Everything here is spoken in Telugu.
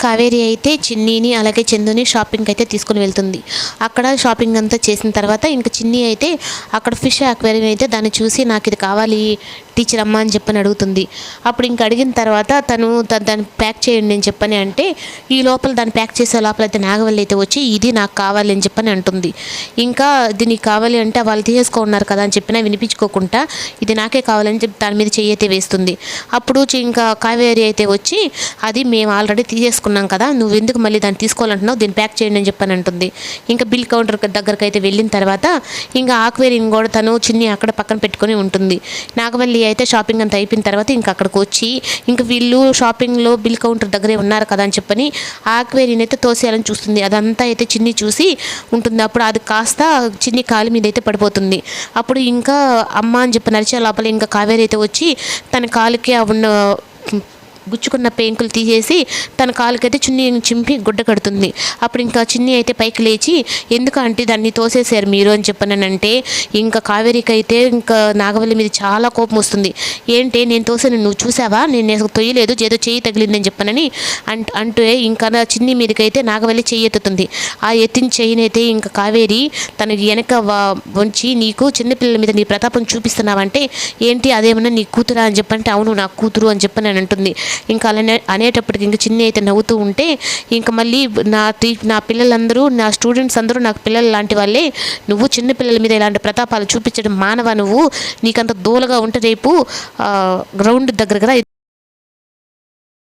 కావేరి అయితే చిన్నీని అలాగే చందుని షాపింగ్కి అయితే తీసుకుని వెళ్తుంది. అక్కడ షాపింగ్ అంతా చేసిన తర్వాత ఇంకా చిన్ని అయితే అక్కడ ఫిష్ అక్వేరియం అయితే దాన్ని చూసి నాకు ఇది కావాలి టీచర్ అమ్మ అని చెప్పని అడుగుతుంది. అప్పుడు ఇంక అడిగిన తర్వాత తను దాన్ని ప్యాక్ చేయండి అని చెప్పని అంటే ఈ లోపల దాన్ని ప్యాక్ చేసే లోపల అయితే నాగవల్లి అయితే వచ్చి ఇది నాకు కావాలి అని చెప్పని అంటుంది. ఇంకా ఇది నీకు కావాలి అంటే వాళ్ళు తీసేసుకున్నారు కదా అని చెప్పినా వినిపించుకోకుండా ఇది నాకే కావాలని చెప్పి దాని మీద చెయ్యి అయితే వేస్తుంది. అప్పుడు ఇంకా కావేరి అయితే వచ్చి అది మేము ఆల్రెడీ తీసేసుకున్నాం కదా, నువ్వు ఎందుకు మళ్ళీ దాన్ని తీసుకోవాలంటున్నావు, దీన్ని ప్యాక్ చేయండి అని చెప్పని అంటుంది. ఇంకా బిల్ కౌంటర్ దగ్గరికి అయితే వెళ్ళిన తర్వాత ఇంకా ఆక్వేరియం కూడా తను చిన్ని అక్కడ పక్కన పెట్టుకొని ఉంటుంది. నాగవల్లి అయితే షాపింగ్ అంతా అయిపోయిన తర్వాత ఇంకా అక్కడికి వచ్చి ఇంకా వీళ్ళు షాపింగ్లో బిల్ కౌంటర్ దగ్గరే ఉన్నారు కదా అని చెప్పని ఆక్వేరియం అయితే తోసేయాలని చూస్తుంది. అదంతా అయితే చిన్ని చూసి ఉంటుంది. అప్పుడు అది కాస్త చిన్ని కాలు మీద అయితే పడిపోతుంది. అప్పుడు ఇంకా అమ్మ అని చెప్పి నడిచే లోపల ఇంకా కావేరి అయితే వచ్చి తన కాలుకి ఉన్న గుచ్చుకున్న పెంకులు తీసేసి తన కాలుకైతే చున్నీ చింపి గుడ్డ కడుతుంది. అప్పుడు ఇంకా చిన్ని అయితే పైకి లేచి ఎందుకు అంటే దాన్ని తోసేసారు మీరు అని చెప్పానంటే ఇంకా కావేరికి అయితే ఇంకా నాగవల్లి మీద చాలా కోపం వస్తుంది. ఏంటి నేను తోసాను నువ్వు చూసావా, నేను తొయ్యలేదు ఏదో చెయ్యి తగిలిందని చెప్పానని అంటూ ఇంకా చిన్ని మీదకైతే నాగవల్లి చెయ్యి ఎత్తుతుంది. ఆ ఎత్తిన చెయ్యినైతే ఇంకా కావేరి తనకి వెనక వంచి నీకు చిన్నపిల్లల మీద నీ ప్రతాపం చూపిస్తున్నావంటే ఏంటి అదేమన్నా నీ కూతురా అని చెప్పంటే అవును నా కూతురు అని చెప్పని అంటుంది. ఇంకా అలానే అనేటప్పటికి ఇంకా చిన్ని అయితే నవ్వుతూ ఉంటే ఇంకా మళ్ళీ నా పిల్లలందరూ నా స్టూడెంట్స్ అందరూ నాకు పిల్లలు లాంటి వాళ్ళే, నువ్వు చిన్న పిల్లల మీద ఇలాంటి ప్రతాపాలు చూపించడం మానవా, నువ్వు నీకంత దూలగా ఉంటే రేపు గ్రౌండ్ దగ్గర